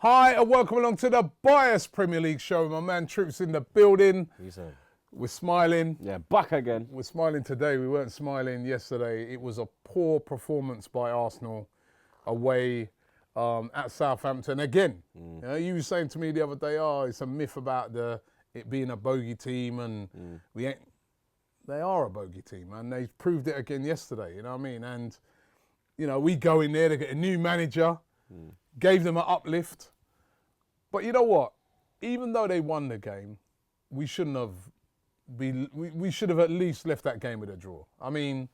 Hi and welcome along to the Bias Premier League show. My man Troops in the building. We're smiling. Yeah, back again. We're smiling today. We weren't smiling yesterday. It was a poor performance by Arsenal away at Southampton again. You know, you were saying to me the other day, oh, it's a myth about it being a bogey team and we ain't. They are a bogey team and they proved it again yesterday, you know what I mean? And, you know, we go in there to get a new manager, gave them an uplift. But you know what? Even though they won the game, we shouldn't have we should have at least left that game with a draw. I mean,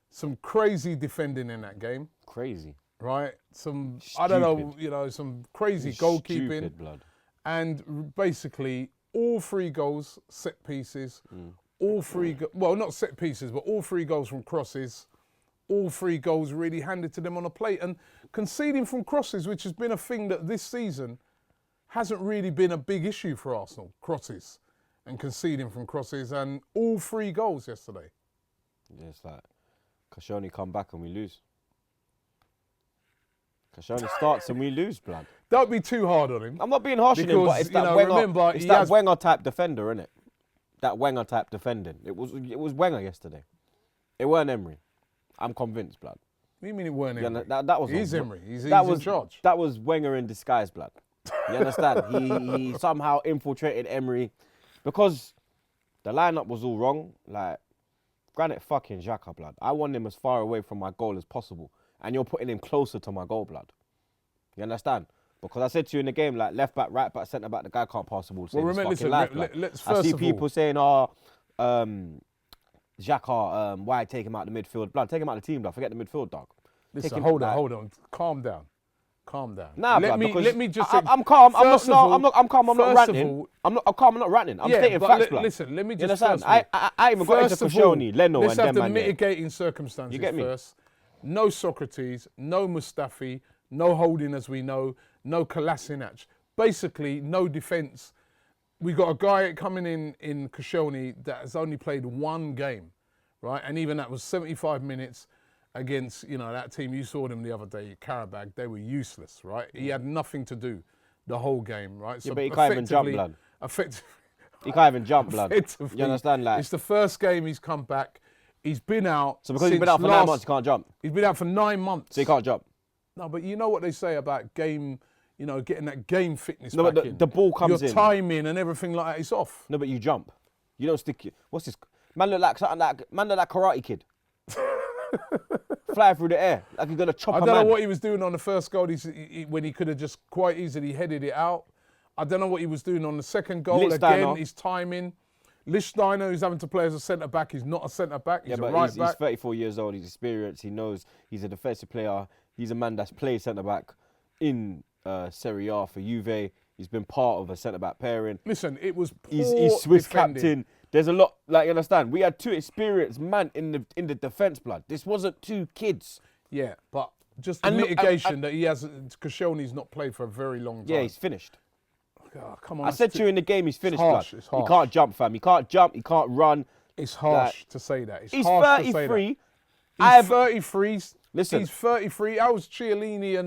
some crazy defending in that game. Crazy. Right? Some, Stupid. I don't know, you know, some crazy goalkeeping. Stupid blood. And basically, all three goals, set pieces, all three, well, not set pieces, but all three goals from crosses, all three goals really handed to them on a plate. And conceding from crosses, which has been a thing that this season hasn't really been a big issue for Arsenal, crosses and conceding from crosses, and all three goals yesterday. Yeah, it's like, Koscielny come back and we lose. Koscielny starts and we lose, blood. Don't be too hard on him. I'm not being harsh on him, but it's that Wenger type defender, innit? That Wenger type defending. It was Wenger yesterday. It weren't Emery. I'm convinced, blood. What do you mean it weren't Emery? Yeah, that was He's Emery. He's in charge. That was Wenger in disguise, blood. You understand? He somehow infiltrated Emery because the lineup was all wrong. Like, Granit fucking Xhaka, blood. I want him as far away from my goal as possible. And you're putting him closer to my goal, blood. You understand? Because I said to you in the game, like, left back, right back, centre back, the guy can't pass the ball. Well, remember, listen, I see people saying, Xhaka, why take him out the midfield? Blood, take him out the team, blood. Forget the midfield, dog. Listen, hold on. Calm down. Nah, let me just say, I'm calm. I'm calm. I'm not ranting. I'm calm. I'm not ranting. I'm stating facts, blood. Listen, let me You just. understand? I even got into Koscielny, Leno, and let's have them the man mitigating circumstances you get me? first. No Socrates, no Mustafi, no Holding as we know, no Kolasinac. Basically, no defence. We got a guy coming in Koscielny that has only played one game, right? And even that was 75 minutes against, you know, that team. You saw them the other day, Karabag. They were useless, right? He had nothing to do the whole game, right? Yeah, but he can't even jump, blood. He can't even jump, blood. You understand, like? It's the first game he's come back. He's been out. So because he's been out for 9 months, he can't jump? He's been out for 9 months. So he can't jump? No, but you know what they say about game, you know, getting that game fitness back but in. The ball comes in. Your timing and everything like that is off. No, but you jump. You don't stick. What's this? Man look like something like Karate Kid. Fly through the air like he's gonna chop a man. I don't know what he was doing on the first goal when he could have just quite easily headed it out. I don't know what he was doing on the second goal. Again, his timing. Lichtsteiner, who's having to play as a centre-back, he's not a centre-back, he's a right-back. He's 34 years old, he's experienced, he knows he's a defensive player. He's a man that's played centre-back in Serie A for Juve. He's been part of a centre-back pairing. Listen, it was poor He's Swiss defending. captain. There's a lot, like, you understand? We had two experienced men in the defence, blood. This wasn't two kids. Yeah, but just the mitigation that he has, Koscielny's not played for a very long time. Yeah, he's finished. Oh, come on. I said to you in the game, he's finished, harsh, blood. it's harsh. He can't jump, fam. He can't jump. He can't run. It's harsh to say that. He's 33. He's 33. Listen. He's 33. I was Chiellini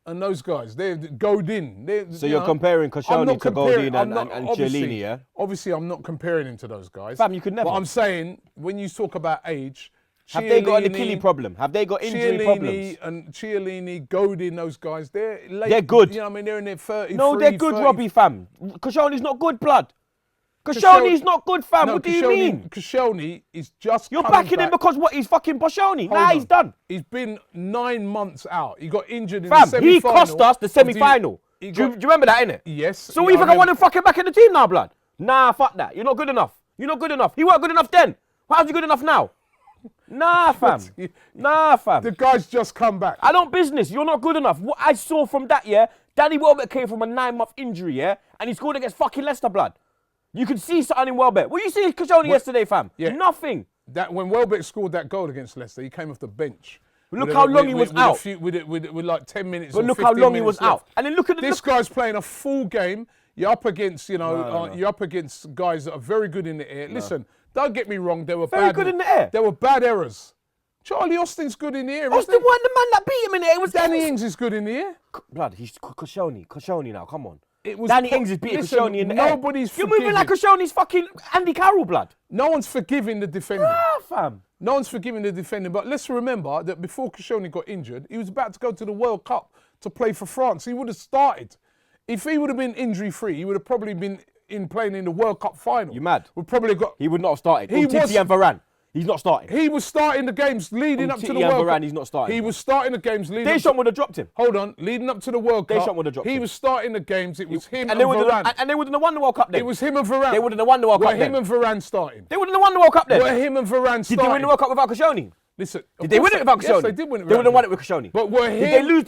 and those guys. They're Godin. So you're comparing Koscielny to Godin and Chiellini, yeah? Obviously, I'm not comparing him to those guys. Fam, you could never. But I'm saying, when you talk about age, have they got an Achilles problem? Have they got injury problems? Chiellini, Godin, those guys, they're late. They're good. You know what I mean? They're in their 30s. No, they're good, Robbie, fam. Koscielny's not good, blood. Koscielny's not good, fam. What do you mean? Koscielny is just You're backing him because what? He's fucking Koscielny. Nah, he's done. He's been 9 months out. He got injured in the semi-final. He cost us the semi-final. Do you remember that, innit? Yes. So we think I want him fucking back in the team now, blood? Nah, fuck that. You're not good enough. You're not good enough. He weren't good enough then. How's he good enough now? Nah, fam. Nah, fam. The guy's just come back. I don't business. You're not good enough. What I saw from that, yeah, Danny Welbeck came from a 9-month injury, yeah, and he scored against fucking Leicester, blood. You could see something in Welbeck. What you see Koscielny yesterday, fam? Yeah. Nothing. That when Welbeck scored that goal against Leicester, he came off the bench. Look how long he was out. With like 10 minutes. But look how long he was out. And then look at this guy's playing a full game. You're up against, you're up against guys that are very good in the air. Listen, don't get me wrong. There were very good in the air. There were bad errors. Charlie Austin's good in the air. Austin wasn't the man that beat him in it. It was Danny Ings is good in the air. Blood, he's Koscielny now, come on. It was Danny Ings is beating Koscielny in the air. Nobody's You're moving like Koscielny's fucking Andy Carroll, blood. No one's forgiving the defender. Ah, fam. No one's forgiving the defender. But let's remember that before Koscielny got injured, he was about to go to the World Cup to play for France. He would have started. If he would have been injury-free, he would have probably been playing in the World Cup final. You mad? We probably got. He would not have started. Titi and Varane. He's not starting. He was starting the games leading up to the Titi and World Varane, Cup. he's not starting. He was starting the games leading up Deschamps would have dropped him. Hold on, leading up to the World Cup. Deschamps would have dropped him. He was starting the games. It was him and they Varane. And they wouldn't have won the World Cup then. It was him and Varane. They wouldn't have won the World Cup Were then. him and Varane starting? They wouldn't have won the World Cup then. Were him and Varane starting? Did they win the World Cup without Koscielny? Listen, Did they win it without Koscielny? Yes, they did win it. They would have won it with Koscielny. But were him? Did they lose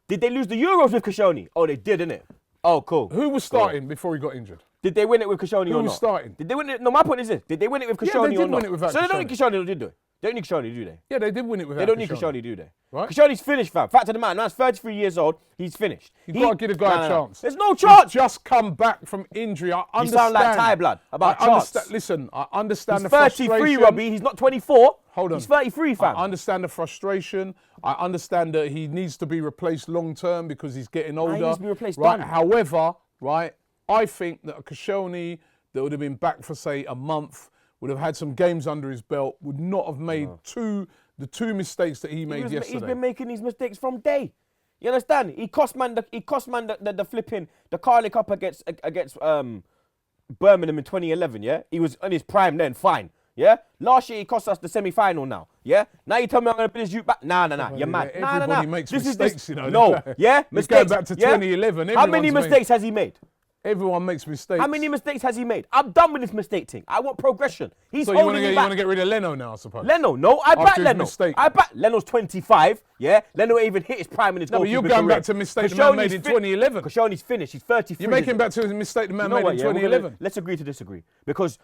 Did they lose the Euros with Koscielny? Oh, they did, innit? Oh, cool. Who was starting before he got injured? Did they win it with Koscielny or not? Who was starting? Did they win it? No, my point is this: did they win it with Koscielny or not? they did win it without So they don't Koscielny. need Koscielny, did they? They don't need Koscielny, do they? Yeah, they did win it without. They don't need Koscielny, do they? Right. Koscielny's finished, fam. Fact of the matter, now he's 33 years old. He's finished. You've got to give a guy a chance. There's no chance. He's just come back from injury. I understand. You sound like Thai blood about chance. Listen, I understand He's the 33, frustration. Robbie. He's not 24. Hold on. He's 33, fam. I understand the frustration. I understand that he needs to be replaced long term because he's getting older. He needs to be replaced right. done. However, right, I think that a Koscielny that would have been back for say a month, would have had some games under his belt, would not have made the two mistakes that he made yesterday. He's been making these mistakes from day. You understand? He cost man the flipping the Carling Cup against Birmingham in 2011. Yeah, he was on his prime then. Fine. Yeah. Last year he cost us the semi-final. Now. Yeah. Now you tell me I'm gonna put his youth back? Nah. You're mad. Everybody makes mistakes, you know. No. Yeah. Mistakes. Going back to 2011. How many mistakes has he made? Everyone makes mistakes. How many mistakes has he made? I'm done with this mistake thing. I want progression. He's so holding me back. You want to get rid of Leno now, I suppose? Leno, no, I back Leno. Mistake. I back Leno's 25. Yeah, Leno ain't even hit his prime in his goalkeeping but you're going back to a mistake the man made in 2011. Koscielny's finished. He's 33. You're making back to a mistake the man made in 2011. Let's agree to disagree. Because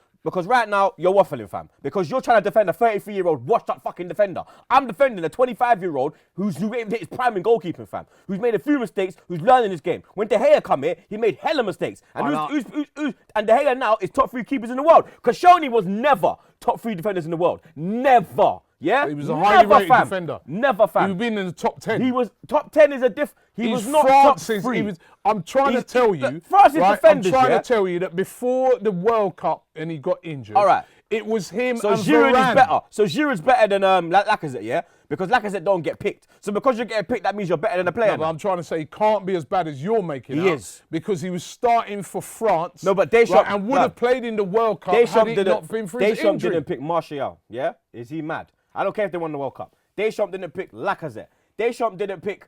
right now, you're waffling, fam. Because you're trying to defend a 33-year-old washed-up fucking defender. I'm defending a 25-year-old who ain't hit his prime in goalkeeping, fam. Who's made a few mistakes, who's learning his game. When De Gea come here, he made hella mistakes. And and De Gea now is top 3 keepers in the world. Koscielny was never top 3 defenders in the world. Never. Yeah? He was a highly rated defender. Never, fam. He's been in the top 10. He was top 10 is a He was not France's, top 3. I'm trying to tell you. France's defenders, I'm trying to tell you that before the World Cup and he got injured. All right. It was him so and Giroud Varane. is better. So Giroud's better than Lacazette, yeah? Because Lacazette don't get picked. So because you're getting picked, that means you're better than the player. No, but I'm trying to say he can't be as bad as you're making out. He is. Because he was starting for France. No, but Deschamps... and would have played in the World Cup had it not been for his Deschamps injury. didn't pick Martial, yeah? Is he mad? I don't care if they won the World Cup. Deschamps didn't pick Lacazette. Deschamps didn't pick...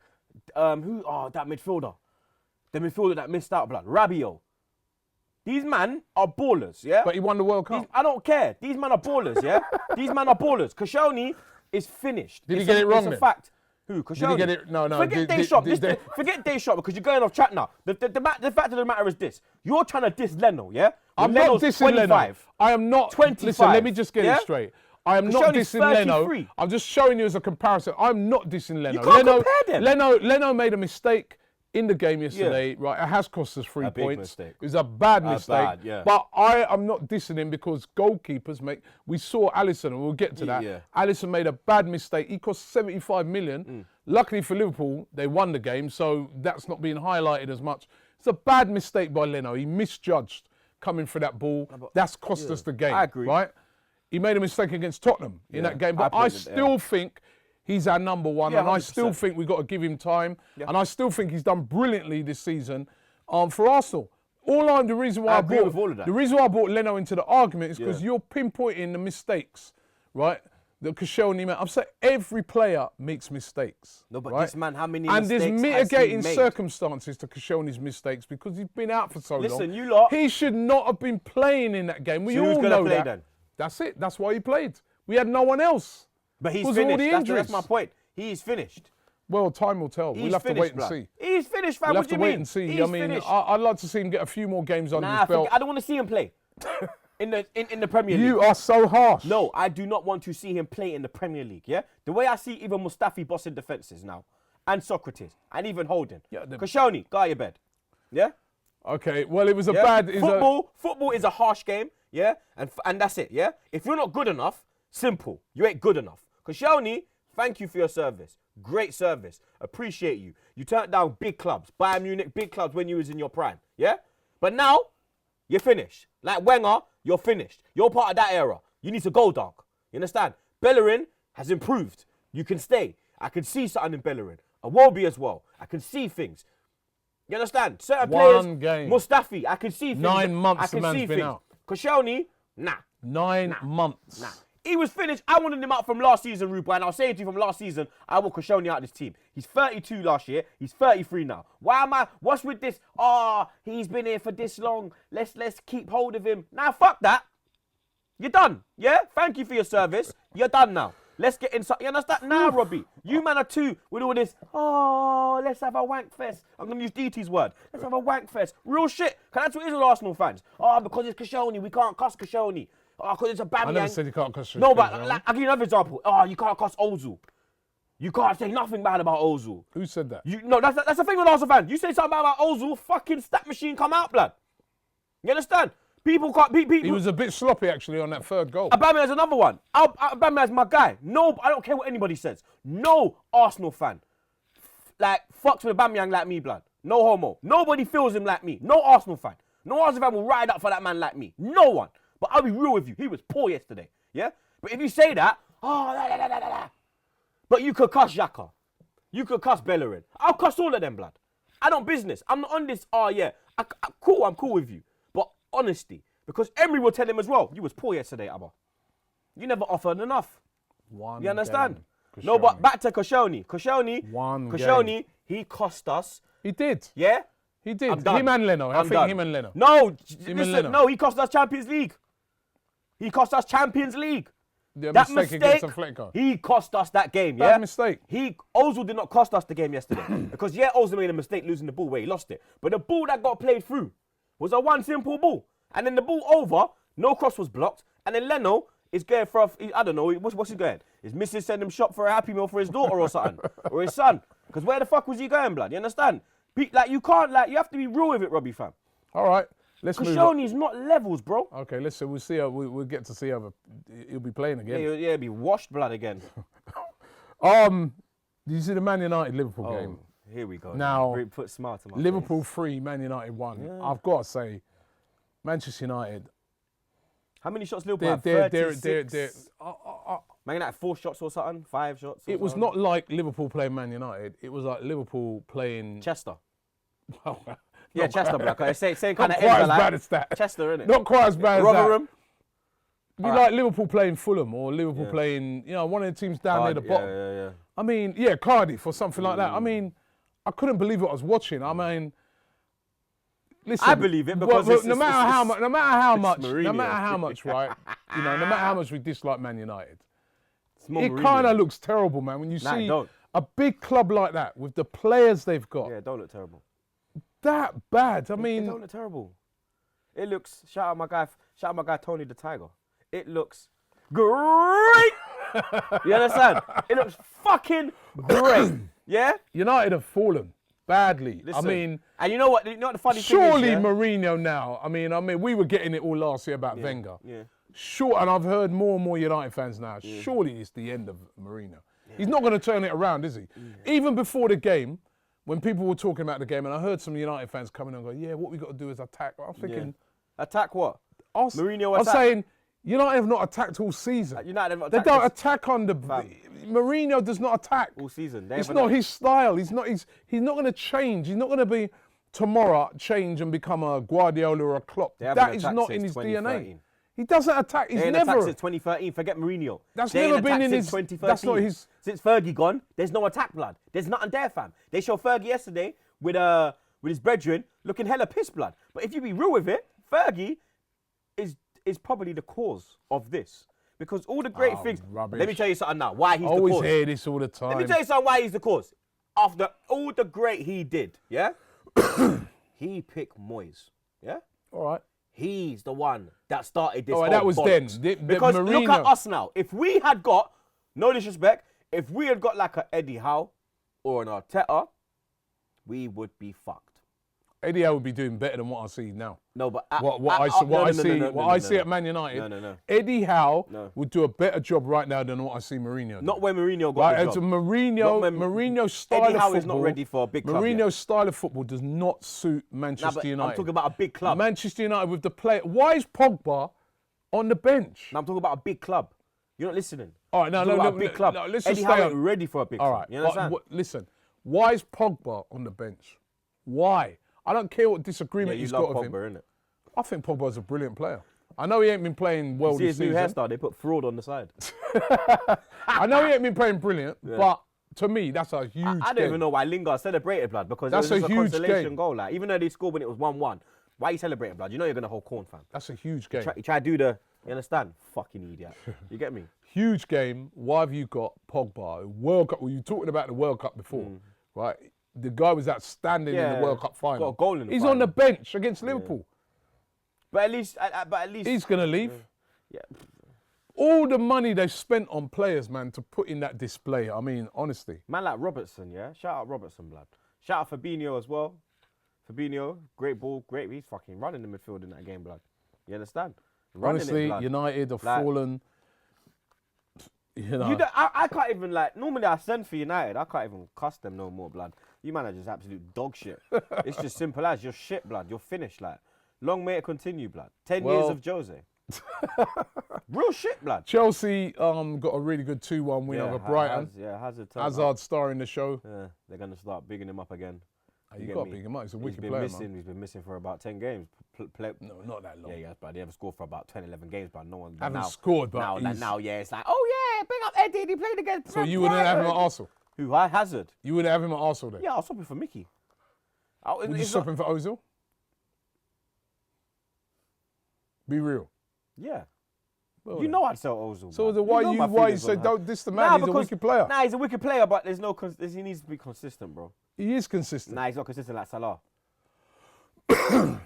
that midfielder. The midfielder that missed out, blood. Rabiot. These men are ballers, yeah? But he won the World Cup. I don't care. These men are ballers, yeah? These men are ballers. Koscielny is finished. Did he get it wrong then? It's a fact. Who? Koscielny? Did he get it? No. Forget Deschamps. Forget Deschamps because you're going off track now. The fact of the matter is this. You're trying to diss Leno, yeah? I'm Leno's not dissing 25. Leno. I am not. 25. Listen, let me just get yeah? it straight. I am not Koscielny's dissing 33. Leno. I'm just showing you as a comparison. I'm not dissing Leno. You can't compare them. Leno made a mistake in the game yesterday, right? It has cost us 3 points. Mistake. It was a bad mistake. Yeah. But I am not dissing him because goalkeepers make. We saw Alisson, and we'll get to that. Yeah. Alisson made a bad mistake. He cost 75 million. Luckily for Liverpool, they won the game, so that's not being highlighted as much. It's a bad mistake by Leno. He misjudged coming for that ball. That's cost us the game. I agree. Right? He made a mistake against Tottenham in that game, but I still think he's our number one, and I still think we've got to give him time, and I still think he's done brilliantly this season for Arsenal. The reason why I brought Leno into the argument is because you're pinpointing the mistakes, right? That Koscielny made. I'm saying every player makes mistakes. No, but right? this man, how many and mistakes there's mitigating has he made? circumstances to Koscielny's mistakes because he's been out for so long. Listen, you lot. He should not have been playing in that game. We all know that. Then? That's it. That's why he played. We had no one else. But he's finished. That's my point. He's finished. Well, time will tell. We'll have to wait and see. He's finished, fam. We'll What have do to you wait mean? and see. He's I mean, finished. I'd like to see him get a few more games under his belt. I don't want to see him play in the Premier League. You are so harsh. No, I do not want to see him play in the Premier League, yeah? The way I see even Mustafi bossing defences now, and Socrates, and even Holding. Koscielny, go out your bed. Yeah? Okay, well, it was a bad... Football is a harsh game, yeah? And that's it, yeah? If you're not good enough, simple. You ain't good enough. Koscielny, thank you for your service. Great service. Appreciate you. You turned down big clubs, Bayern Munich, big clubs when you was in your prime. Yeah? But now, you're finished. Like Wenger, you're finished. You're part of that era. You need to go, dog. You understand? Bellerin has improved. You can stay. I can see something in Bellerin. Iwobi as well. I can see things. You understand? Certain players. Game. Mustafi, I can see things. 9 months I can the man's see been things. out. Koscielny, nah. 9 months. Nah. He was finished. I wanted him out from last season, Rupa, and I was saying to you from last season, I want Koscielny out of this team. He's 32 last year. He's 33 now. What's with this? He's been here for this long. Let's keep hold of him. Nah, fuck that. You're done. Yeah? Thank you for your service. You're done now. Let's get inside. You understand? Nah, Robbie. You man are too with all this. Let's have a wank fest. I'm going to use DT's word. Let's have a wank fest. Real shit. Because that's what it is with Arsenal fans. Because it's Koscielny. We can't cuss Koscielny. Because it's a bad I never said you can't cuss. No, but I'll give you another example. You can't cuss Ozil. You can't say nothing bad about Ozil. Who said that? No, that's the thing with Arsenal fans. You say something bad about Ozil, fucking stat machine come out, blood. You understand? People can't beat people. He was a bit sloppy, actually, on that third goal. Aubameyang's another one. Aubameyang's my guy. No, I don't care what anybody says. No Arsenal fan, fucks with Aubameyang like me, blood. No homo. Nobody feels him like me. No Arsenal fan. No Arsenal fan will ride up for that man like me. No one. But I'll be real with you. He was poor yesterday. Yeah? But if you say that, but you could cuss Xhaka. You could cuss Bellerin. I'll cuss all of them, blood. I don't business. I'm not on this, cool, I'm cool with you. But honesty. Because Emery will tell him as well, you was poor yesterday, Abba. You never offered enough. You understand? No, but back to Koscielny. Koscielny, he cost us. He did. Yeah? He did. Him and Leno. I think him and Leno. No, listen, no, he cost us Champions League. He cost us Champions League. That mistake against Atletico. He cost us that game, yeah? Bad mistake. Ozil did not cost us the game yesterday. Because, Ozil made a mistake losing the ball where he lost it. But the ball that got played through was a one simple ball. And then the ball over, no cross was blocked. And then Leno is going for, I don't know, what's he going? Is Mrs. send him shop for a Happy Meal for his daughter or something? Or his son? Because where the fuck was he going, blood? You understand? You can't, you have to be real with it, Robbie, fam. All right. Let's move on. Koscielny's not levels, bro. Okay, listen. We'll see. We'll get to see how he'll be playing again. Yeah, he'll be washed blood again. Did you see the Man United Liverpool game? Here we go. Now, put smart in my Liverpool face. 3, Man United 1. Yeah. I've got to say, Manchester United. How many shots Liverpool have? 36. Man United 4 shots or something? 5 shots? It was not like Liverpool playing Man United. It was like Liverpool playing Chester. Yeah, Chester, bro. Same kind not of quite as bad as that. Chester, innit? Not quite as bad as Rotherham. that. It'd be like Liverpool playing Fulham or Liverpool playing, one of the teams down near the bottom. Yeah. I mean, Cardiff or something like that. I mean, I couldn't believe what I was watching. I mean, listen. I believe it because no matter how much, Mourinho. no matter how much, right? No matter how much we dislike Man United, it Mourinho. kind of looks terrible, man. When you see a big club like that with the players they've got. Yeah, don't look terrible. That bad. I mean, it don't look terrible. It looks. Shout out my guy Tony the Tiger. It looks great. You understand? It looks fucking great. Yeah. United have fallen badly. Listen, I mean, and you know what? The funny surely thing is, Mourinho now. I mean, we were getting it all last year about Wenger. Yeah. Sure, and I've heard more and more United fans now. Yeah. Surely it's the end of Mourinho. Yeah. He's not going to turn it around, is he? Yeah. Even before the game, when people were talking about the game, and I heard some United fans coming and going, what we got to do is attack. I'm thinking, attack what? Mourinho attack. I'm saying United have not attacked all season. United have not attacked. They don't attack under. Mourinho does not attack all season. It's not his style. He's not going to change. He's not going to be tomorrow change and become a Guardiola or a Klopp. That is not in his DNA. He doesn't attack. He's never attacked since 2013. Forget Mourinho. That's never been in his. 2013. That's not his. Since Fergie gone, there's no attack, blood. There's nothing there, fam. They showed Fergie yesterday with his brethren looking hella pissed, blood. But if you be real with it, Fergie is probably the cause of this. Because all the great things. Rubbish. Let me tell you something now. Why he's the cause. Always hear this all the time. Let me tell you something. Why he's the cause. After all the great he did, yeah, he picked Moyes, yeah. All right. He's the one that started this. Oh, that was then. Because look at us now. If we had got, no disrespect, if we had got like an Eddie Howe or an Arteta, we would be fucked. Eddie Howe would be doing better than what I see now. No, but What I see at Man United. No. Eddie Howe would do a better job right now than what I see Mourinho. Not when Mourinho got the job. Mourinho's style Eddie of Howe football is not ready for a big club Mourinho's yet. style of football does not suit Manchester United. I'm talking about a big club. Manchester United with the player. Why is Pogba on the bench? No, I'm talking about a big club. You're not listening. All right, no, big club. Let's Eddie just Howe stay ain't ready for a big club. All right, You understand? listen. Why is Pogba on the bench? Why? I don't care what disagreement he's got with him. Pogba, innit? I think Pogba's a brilliant player. I know he ain't been playing well See this his new season. hairstyle? They put fraud on the side. I know he ain't been playing brilliant, but to me, that's a huge I don't game. even know why Lingard celebrated, blood, because That's it was a just a huge consolation game. goal. Like, even though they scored when it was 1-1, why are you celebrating, blood? You know you're going to hold corn, fam. That's a huge game. You try to do the, you understand? Fucking idiot. You get me? Huge game. Why have you got Pogba? World Cup. Well, you were talking about the World Cup before, right? The guy was outstanding in the World Cup final. Got a goal in the He's final. on the bench against Liverpool. But at least He's going to leave. Yeah. All the money they've spent on players, man, to put in that display. I mean, honestly. Man like Robertson, yeah? Shout out Robertson, blood. Shout out Fabinho as well. Fabinho, great ball, great. He's fucking running the midfield in that game, blood. You understand? Honestly, United have fallen. You know. I can't even, like, normally I send for United. I can't even cuss them no more, blood. You man are just absolute dog shit. It's just simple as, you're shit, blood. You're finished, like. Long may it continue, blood. 10 years of Jose. Real shit, blood. Chelsea got a really good 2-1 win over Brighton. Hazard starring the show. Yeah, they're going to start bigging him up again. You got to big him up. He's a wicked player, man. He's been missing for about 10 games. No, not that long. Yeah, but they haven't scored for about 10, 11 games, but no one... Haven't scored, but now, it's like, oh yeah, bring up Eddie, he played against So you wouldn't have him at Arsenal? Who, Hazard? You wouldn't have him at Arsenal then? Yeah, I'll swap him for Mickey. Would you swap him for Ozil? Be real. Yeah. Well, you know I'd sell Ozil. So man. why you say don't diss the man? He's a wicked player. Nah, he's a wicked player, but he needs to be consistent, bro. He is consistent. Nah, he's not consistent like Salah. You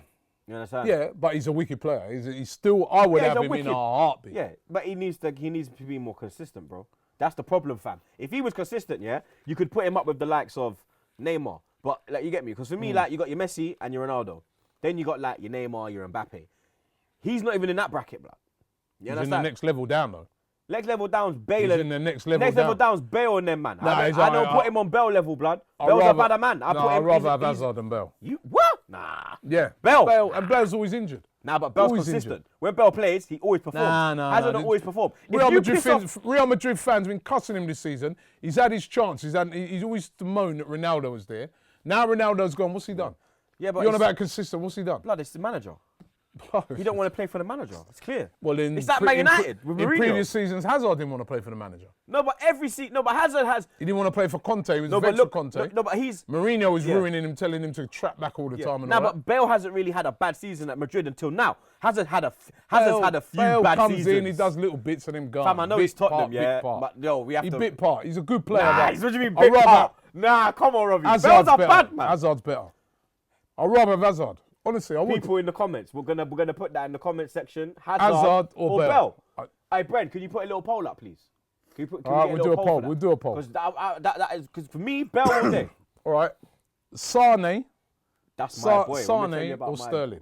understand? Yeah, but he's a wicked player. He's still. I would have him in a heartbeat. Yeah, but he needs to be more consistent, bro. That's the problem, fam. If he was consistent, yeah, you could put him up with the likes of Neymar. But like, you get me? Because for me, like, you got your Messi and your Ronaldo. Then you got like your Neymar, your Mbappe. He's not even in that bracket, bro. He's in the next level down, though. Next level down's Bale. He's in the next level down. Next level down's Bale and them, man. Nah, I don't put him on Bale level, blood. Bale's a better man. I'd rather have Hazard than Bale. You what? Nah. Yeah. Bale. And Bale's always injured. Nah, but Bale's consistent. Injured. When Bale plays, he always performs. Hazard don't always perform. Real Madrid fans have been cussing him this season. He's had his chance. He's always to moan that Ronaldo was there. Now Ronaldo's gone. What's he done? Yeah, but you're on about consistent. What's he done? Blood, it's the manager. He don't want to play for the manager. It's clear. Well, it's like Man United with Mourinho. In previous seasons, Hazard didn't want to play for the manager. No, but Hazard has. He didn't want to play for Conte. He was vexed with Conte. No, but Mourinho was ruining him, telling him to trap back all the time. And but Bale hasn't really had a bad season at Madrid until now. Hazard's had a few Bale bad comes seasons. in, he does little bits and then gone. Fam, I know he's Tottenham, but we have to. He bit part. He's a good player. Nah, what do you mean bit part? Nah, come on, Robbie. Bale's a bad man. Hazard's better. I'd rather have Hazard. Honestly, I would. People in the comments, we're gonna put that in the comment section. Hazard or Bale. Hey, Brent, can you put a little poll up, please? All right, we'll do a poll. We'll do a poll. Because for me, Bale all day. All right, Sane. That's my boy. Sane or Sterling?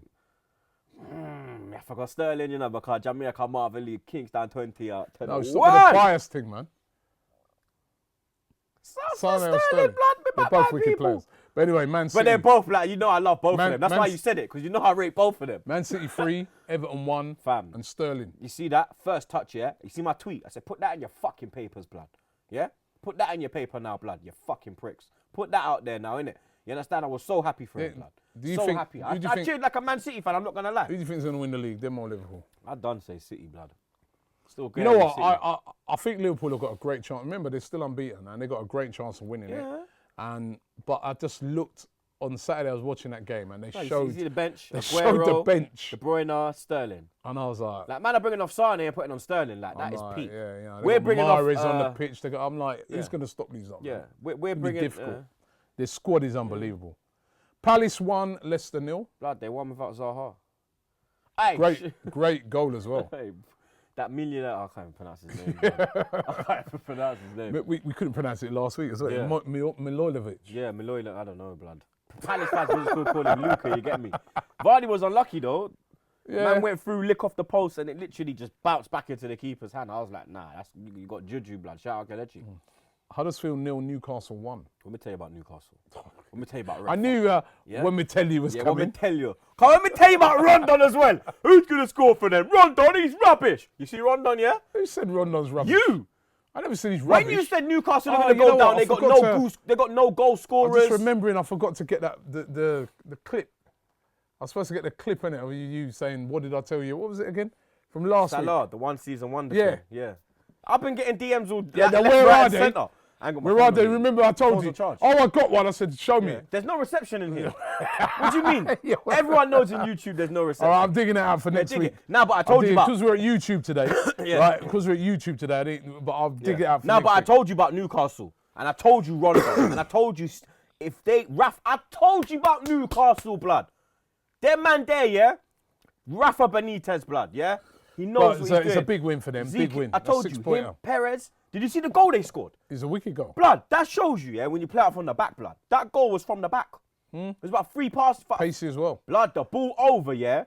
I forgot Sterling, you know, because Jamaica Marvel League Kingston 20. No, stop with the bias thing, man. Sane or Sterling, they're both wicked players. But anyway, Man City. But they're both, like, you know I love both of them. That's why you said it, because you know I rate both of them. Man City 3, Everton 1, fam, and Sterling. You see that? First touch, yeah? You see my tweet? I said, put that in your fucking papers, blood. Yeah? Put that in your paper now, blood, you fucking pricks. Put that out there now, innit? You understand? I was so happy for him, blood. Happy. I cheered like a Man City fan, I'm not going to lie. Who do you think is going to win the league, them or Liverpool? I done say City, blood. Still great. You know what? I think Liverpool have got a great chance. Remember, they're still unbeaten, and they got a great chance of winning it. But I just looked on Saturday. I was watching that game, and they showed. You see the bench. They showed the bench. De Bruyne, Sterling. And I was like, man, are bringing off Sane and putting on Sterling. Like, that is peak. Yeah. We're bringing off Mahrez on the pitch. I'm like, who's going to stop these up? Yeah, we're bringing. Difficult. Their squad is unbelievable. Palace 1, Leicester 0. Blood, they won without Zaha. Great goal as well. That millionaire, I can't even pronounce his name. I can't even pronounce his name. We couldn't pronounce it last week as well. Yeah. Milojevic. Yeah, Milojevic, I don't know, blood. Palace fans will still call him Luca, you get me? Vardy was unlucky though. Yeah. Man went through, lick off the post, and it literally just bounced back into the keeper's hand. I was like, nah, you got juju, blood. Shout out Kelechi. Huddersfield 0, Newcastle 1. Let me tell you about Newcastle. Let me tell you about I knew when Mitelli was Let coming. me tell you. Let me tell you about Rondon as well. Who's going to score for them? Rondon, he's rubbish. You see Rondon, yeah? Who said Rondon's rubbish? You. I never said he's rubbish. When you said Newcastle are Oh, going to you know go down, what? they got no goal I'm scorers. just remembering I forgot to get the clip. I was supposed to get the clip in it of you saying, what did I tell you? What was it again? From last Salah, week. the one season wonder Yeah. thing. Yeah. I've been getting DMs all Yeah, left, where right, are and they? centre. I ain't got my Where phone are on they? me. Remember I told Phone's you. on charge. Oh, I got one. I said, show me. Yeah. There's no reception in here. What do you mean? Yeah, well- Everyone knows in YouTube there's no reception. All right, I'm digging it out for next dig week. it. Nah, but I told you about. Because we're at YouTube today. Yeah. Right? Because we're at YouTube today. But I'll dig it out for Nah, next but I week. told you about Newcastle. And I told you Rondon. And I told you I told you about Newcastle, blood. Their man there, yeah? Rafa Benitez, blood, yeah? He knows what he's doing. It's a big win for them. Big win. I told you, him, Perez. Did you see the goal they scored? It's a wicked goal. Blood, that shows you, yeah, when you play out from the back, blood. That goal was from the back. It was about 3 passes. Pacey as well. Blood, the ball over, yeah,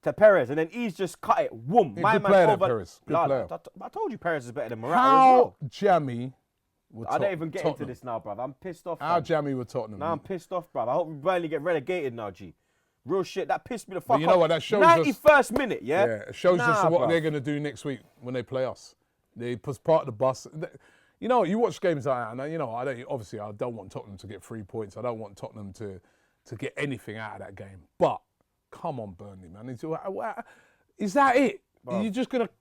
to Perez, and then he's just cut it. Whoom. Yeah, My good man player, that over. Perez. Good Blood, player. I told you Perez is better than Morata as How well. jammy were I don't even get Tottenham. into this now, bruv. I'm pissed off. How fam. jammy were Tottenham? Now I'm pissed off, bruv. I hope we Burnley get relegated now, G. Real shit. That pissed me the fuck off. you know what, that shows us- 91st minute, yeah? Yeah, it shows us Nah, what bruv. they're going to do next week when they play us. They put part of the bus. You know, you watch games like that, and you know, obviously I don't want Tottenham to get 3 points. I don't want Tottenham to get anything out of that game. But come on, Burnley, man. Is that it? You're just going to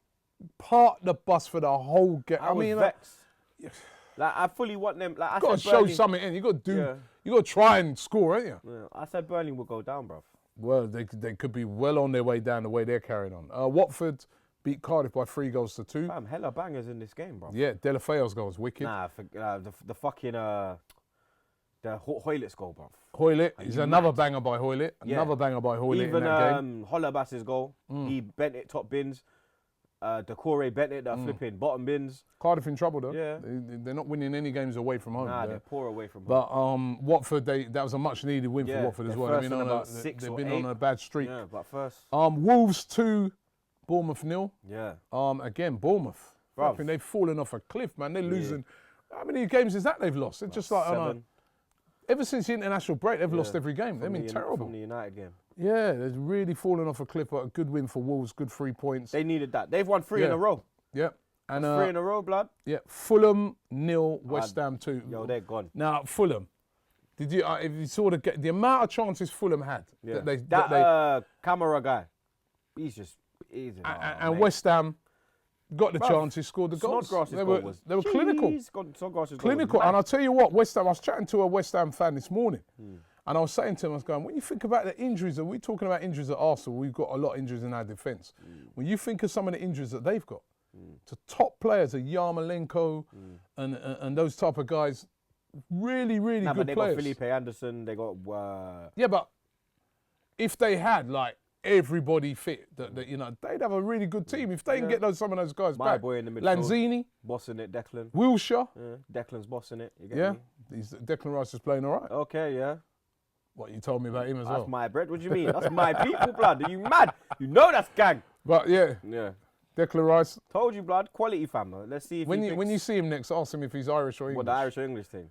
part the bus for the whole game? I mean, vexed. Like, I fully want them. Like, I You've got to said show Burnley, something in. You've got to do. Yeah. You got to try and score, ain't you? Yeah, I said Burnley will go down, bruv. Well, they could be well on their way down the way they're carrying on. Watford beat Cardiff by 3-2. Fam, hella bangers in this game, bruv. Yeah, Delafeo's goal was wicked. Nah, the fucking the Hoylett's goal, bruv. Hoylett is another banger by Hoylett. Another banger by Hoylett Even in that game. Hollerbass's goal, he bent it top bins. Decore bent it, flipping bottom bins. Cardiff in trouble though. Yeah. They're not winning any games away from home. Nah, they're poor away from home. But Watford, that was a much needed win for Watford as they're well. first in about 6 they've or been 8. on a bad streak. Yeah, but first. Wolves 2, Bournemouth 0. Yeah. Again, Bournemouth. Bruv. I think they've fallen off a cliff, man. They're losing. How many games is that they've lost? It's just like, I don't know. 7. Ever since the international break, they've lost every game. They've been terrible. From the United game. Yeah, they've really fallen off a cliff. But a good win for Wolves, good 3 points. They needed that. They've won 3 in a row. Yep. And 3 in a row, blood. yeah, Fulham 0, West Ham 2. Yo, they're gone. Now Fulham, did you if you saw the amount of chances Fulham had Yeah. that they Camera guy, he's easy. and West Ham got the chances, scored the goals. Snodgrass's They goal were was clinical. Snodgrass's goal Clinical. was And mad. I'll tell you what, West Ham, I was chatting to a West Ham fan this morning. And I was saying to him, I was going, when you think about the injuries, we're talking about injuries at Arsenal, we've got a lot of injuries in our defence. When you think of some of the injuries that they've got, to top players, Yarmolenko and those type of guys, really, really Nah, good but they players. got Felipe Anderson, they got... Yeah, but if they had like everybody fit, you know, they'd have a really good team. If they can get some of those guys my back. boy in the midfield. Lanzini, bossing it, Declan. Wilshere. Yeah, Declan's bossing it, you get Yeah, me? Declan Rice is playing all right. Okay, yeah. What, you told me about him as That's well? my bread. What do you mean? That's my people, blood. Are you mad? You know that's gang. But yeah, Yeah. Declan Rice. Told you, blood. Quality, fam. Let's see if When he you see him next, ask him if he's Irish or English. What, the Irish or English thing?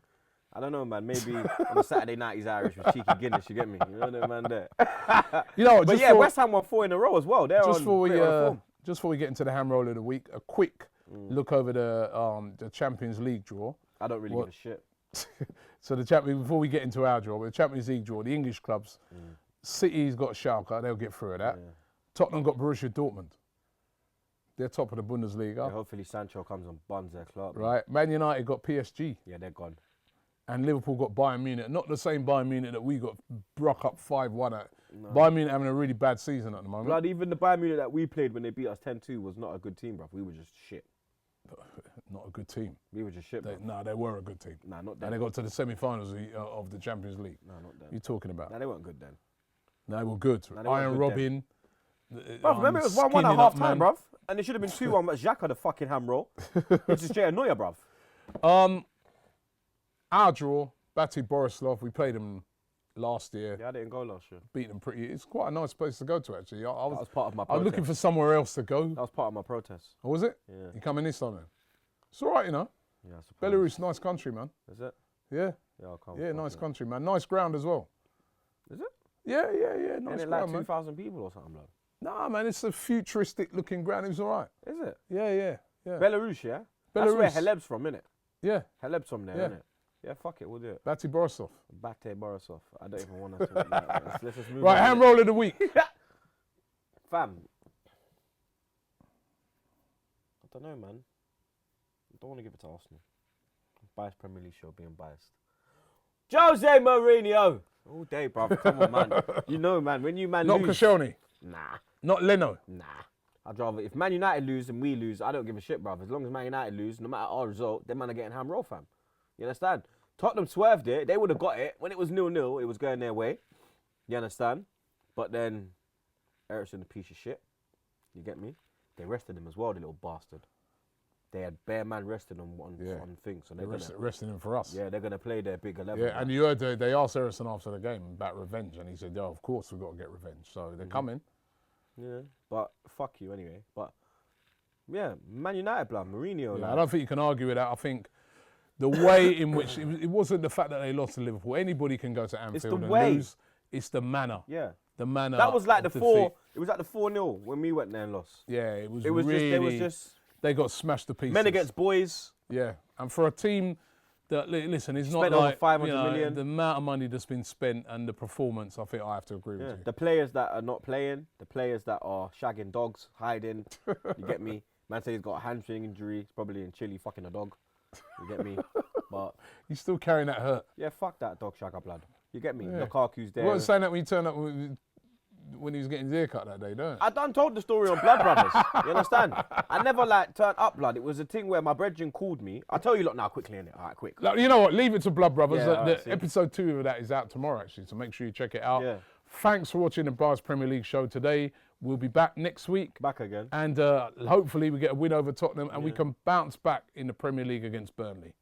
I don't know, man. Maybe on a Saturday night he's Irish with cheeky Guinness, you get me? You know that man there. You know, But yeah, West Ham won 4 in a row as well. They're just on before great form. we get into the ham roll of the week, a quick look over the Champions League draw. I don't really give a shit. So before we get into our draw, but the Champions League draw, the English clubs, City's got Schalke, they'll get through of that. Tottenham got Borussia Dortmund. They're top of the Bundesliga. Yeah, hopefully Sancho comes and buns their club. Right. Man United got PSG. Yeah, they're gone. And Liverpool got Bayern Munich. Not the same Bayern Munich that we got broke up 5-1 at. No. Bayern Munich having a really bad season at the moment. Blood, even the Bayern Munich that we played when they beat us 10-2 was not a good team, bruv. We were just shit. Not a good team. We were just shit, bruv. No, they were a good team. Nah, not And them. they got to the semi-finals of the Champions League. Nah, not them. You talking about? Nah, they weren't good then. No, they were good. Nah, they weren't Iron good Robin. Bruv, remember it was 1-1 at skinning half up, time, man. bruv. And it should have been 2-1, but Xhaka the fucking ham roll. It's just straight annoyer, bruv. Our draw, Batu Borislav, we played them last year. Yeah, I didn't go last year. Beat them pretty. It's quite a nice place to go to, actually. I That was part of my was protest. looking for somewhere else to go. That was part of my protest. Oh, was it? Yeah. You coming this time then? It's all right, you know. Yeah, I suppose. Belarus, nice country, man. Is it? Yeah. Yeah, I'll come. Yeah, nice country, man. Nice ground as well. Is it? Yeah. Isn't Nice it ground, like man. 2,000 people or something, blood? Nah, man, it's a futuristic-looking ground. It was all right. Is it? Yeah. Belarus, yeah? That's where Belarus. Haleb's from, innit? Yeah. Haleb's from there, Yeah. innit? Yeah, fuck it, we'll do it. Bati Borisov. Bate Borisov. I don't even want to talk about that. Let's just move Right, on. hand roll of the week. Fam. I don't know, man. I don't want to give it to Arsenal. Biased Premier League show being biased. Jose Mourinho! All day, bruv. Come on, man. You know, man, when you man Not lose... Koscielny. Nah. Not Leno. Nah. I'd rather... If Man United lose and we lose, I don't give a shit, bruv. As long as Man United lose, no matter our result, them man are getting ham roll, fam. You understand? Tottenham swerved it. They would have got it. When it was 0-0, it was going their way. You understand? But then, Eriksen a piece of shit. You get me? They rested him as well, the little bastard. They had bare man resting on things. So they're Resting him for us. Yeah, they're going to play their big 11. Yeah, and you heard they asked Eriksen after the game about revenge, and he said, "Yeah, of course we've got to get revenge." So they're coming. Yeah, but fuck you anyway. But yeah, Man United, blood, Mourinho. Yeah, like, I don't think you can argue with that. I think the way in which it wasn't the fact that they lost to Liverpool. Anybody can go to Anfield and way. lose. It's the manner. yeah. The manner. That was like of the defeat. 4. It was like the 4-0 when we went there and lost. Yeah, it was Just, they was really. just They got smashed to pieces. men against boys. Yeah, and for a team that listen, it's not Spent over like 500 you know, million. the amount of money that's been spent and the performance. I think I have to agree with Yeah. you. The players that are not playing, the players that are shagging dogs, hiding. You get me? Man said he's got a hamstring injury. He's probably in Chile fucking a dog. You get me? But He's still carrying that hurt. yeah, fuck that dog shagger blood. You get me? Yeah. Lukaku's there. You weren't saying that when you turned up when he was getting his hair cut that day, don't you? I done told the story on Blood Brothers. You understand? I never like turned up, blood. It was a thing where my brethren called me. I'll tell you lot now quickly, innit? All right, quick. Like, you know what? Leave it to Blood Brothers. Yeah, alright, see. Episode 2 of that is out tomorrow, actually, so make sure you check it out. Yeah. Thanks for watching the Bias Premier League show today. We'll be back next week. Back again. And hopefully we get a win over Tottenham and we can bounce back in the Premier League against Burnley.